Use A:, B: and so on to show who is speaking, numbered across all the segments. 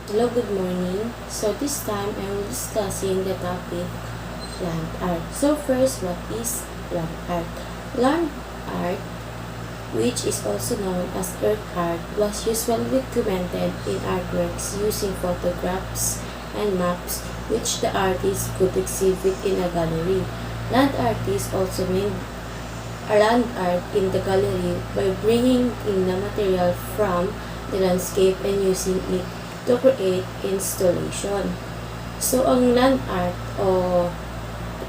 A: Hello, good morning. So this time I'm discussing the topic land art. So first, what is land art? Land art, which is also known as earth art, was usually documented in artworks using photographs and maps which the artist could exhibit in a gallery. Land artists also made a land art in the gallery by bringing in the material from the landscape and using it to create installation. So, ang land art o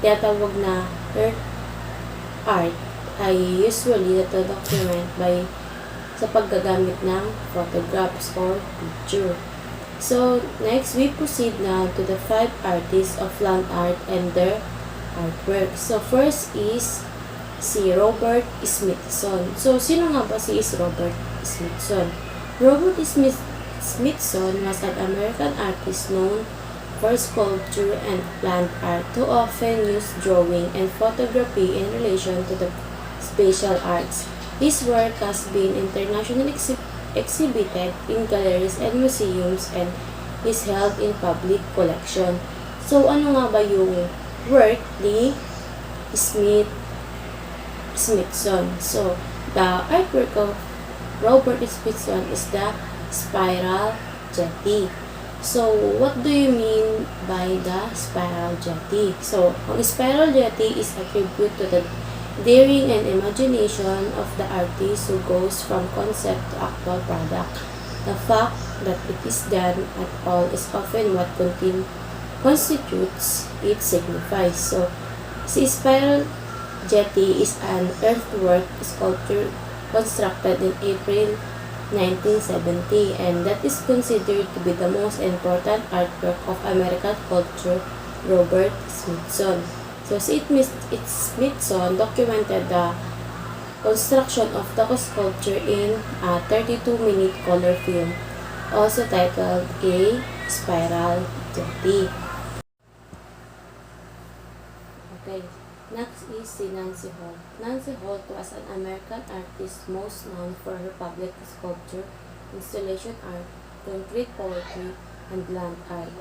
A: tinatawag na earth art ay usually document by sa paggagamit ng photographs or picture. So, next we proceed now to the 5 artists of land art and their artwork. So, first is si Robert Smithson. So, sino nga ba si Robert Smithson? Robert Smithson was an American artist known for sculpture and land art who often used drawing and photography in relation to the spatial arts. His work has been internationally exhibited in galleries and museums and is held in public collection. So, ano nga ba yung work ni Smithson? So, the artwork of Robert Smithson is the spiral jetty. So, what do you mean by the spiral jetty? So, ang spiral jetty is a tribute to the daring and imagination of the artist who goes from concept to actual product. The fact that it is done at all is often what constitutes its signifies. So, si spiral jetty is an earthwork sculpture constructed in April 1970, and that is considered to be the most important artwork of American sculptor Robert Smithson. So, si Smithson documented the construction of the sculpture in a 32-minute color film, also titled A Spiral Jetty. Okay. Next is si Nancy Holt. Nancy Holt was an American artist most known for her public sculpture, installation art, concrete poetry, and land art.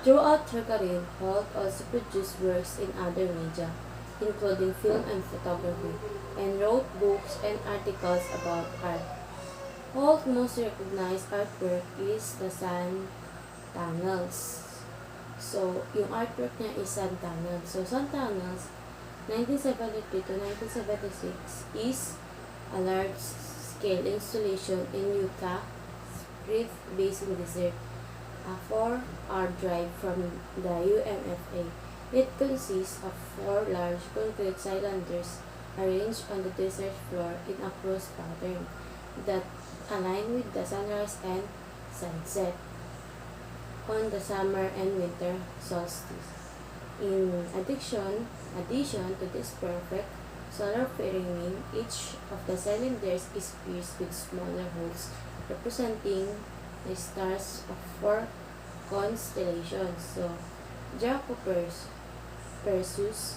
A: Throughout her career, Holt also produced works in other media, including film and photography, and wrote books and articles about art. Holt's most recognized artwork is the Sun Tunnels. So, yung artwork niya is Sun Tunnels. So, Sun Tunnels 1973 to 1976 is a large-scale installation in Utah Rift Basin Desert, a 4-hour drive from the UMFA. It consists of 4 large concrete cylinders arranged on the desert floor in a cross pattern that align with the sunrise and sunset on the summer and winter solstice. In addition to this perfect solar framing, each of the cylinders is pierced with smaller holes representing the stars of 4 constellations. So, Draco, Perseus,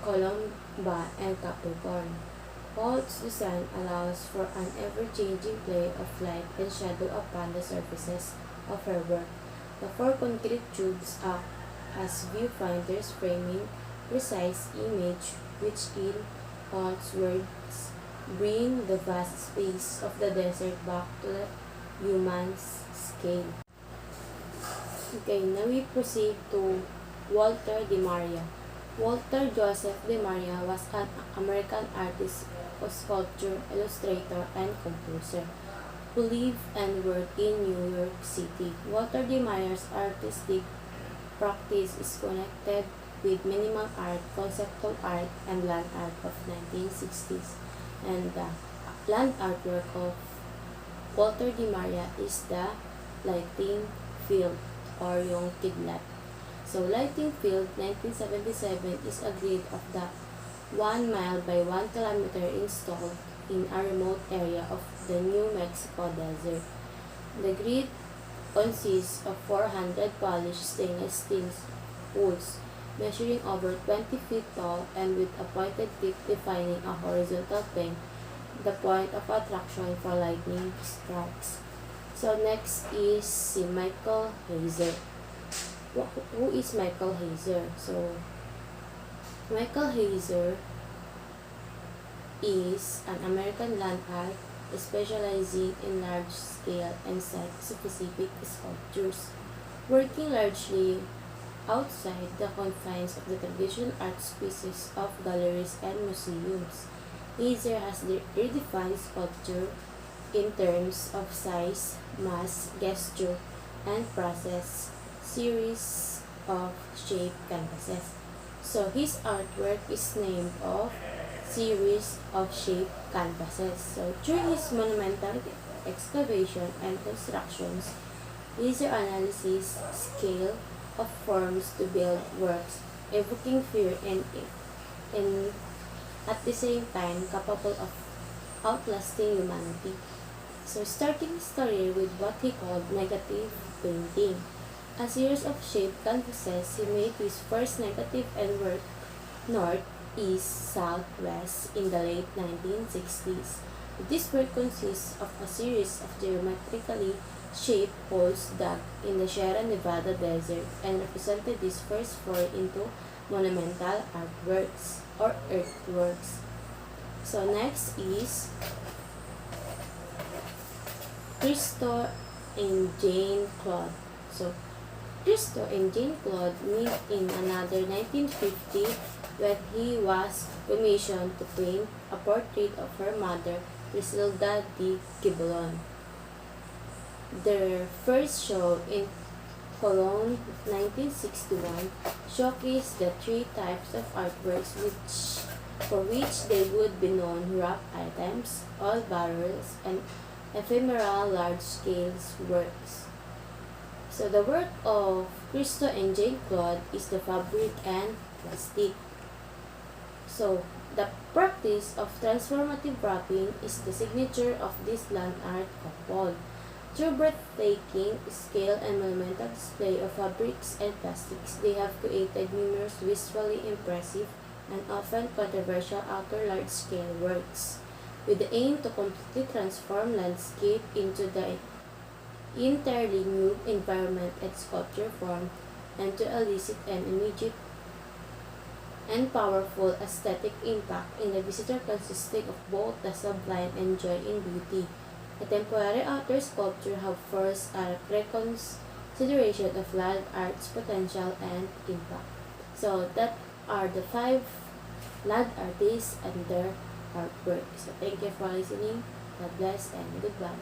A: Columba, and Capricorn. Holt's design allows for an ever-changing play of light and shadow upon the surfaces of her work. The 4 concrete tubes act as viewfinders framing precise image which in Holt's words bring the vast space of the desert back to the human scale. Okay, now we proceed to Walter de Maria. Walter Joseph de Maria was an American artist, sculptor, illustrator, and composer who lived and worked in New York City. Walter de Maria's artistic practice is connected with minimal art, conceptual art, and land art of 1960s. And the land artwork of Walter de Maria is the lighting field or yung kidlat. So, lighting field 1977 is a grid of the 1 mile by 1 kilometer installed in a remote area of the New Mexico desert. The grid consists of 400 polished stainless steel poles measuring over 20 feet tall and with a pointed tip defining a horizontal plane, the point of attraction for lightning strikes. So next is si Michael Heiser. Who is Michael Heiser? So Michael Heiser is an American land art specializing in large-scale and site-specific sculptures, working largely outside the confines of the traditional art spaces of galleries and museums. Heiser has redefined sculpture in terms of size, mass, gesture, and process series of shape canvases. So his artwork is named of series of shape canvases. So through his monumental excavation and constructions, laser analysis scale of forms to build works, evoking fear and at the same time capable of outlasting humanity. So starting his career with what he called negative painting, a series of shaped canvases, he made his first negative and worked north, east, south, west in the late 1960s. This work consists of a series of geometrically shaped holes dug in the Sierra Nevada desert and represented his first foray into monumental artworks or earthworks. So next is Christo and Jane Claude. So Christo and Jane Claude met in another 1950 when he was commissioned to paint a portrait of her mother, Griselda de Gibelon. Their first show in Cologne, 1961, showcased the three types of artworks for which they would be known: rough items, oil barrels, and ephemeral large-scale works. So the work of Christo and Jane Claude is the fabric and plastic. So the practice of transformative wrapping is the signature of this land art couple. Through breathtaking scale and monumental display of fabrics and plastics, they have created numerous visually impressive and often controversial outer large-scale works, with the aim to completely transform landscape into the entirely new environment and sculpture form, and to elicit an immediate and powerful aesthetic impact in the visitor, consisting of both the sublime and joy in beauty. A temporary outer sculpture have forced a reconsideration of land art's potential and impact. So that are the 5 land artists and their artwork. So thank you for listening. God bless and goodbye.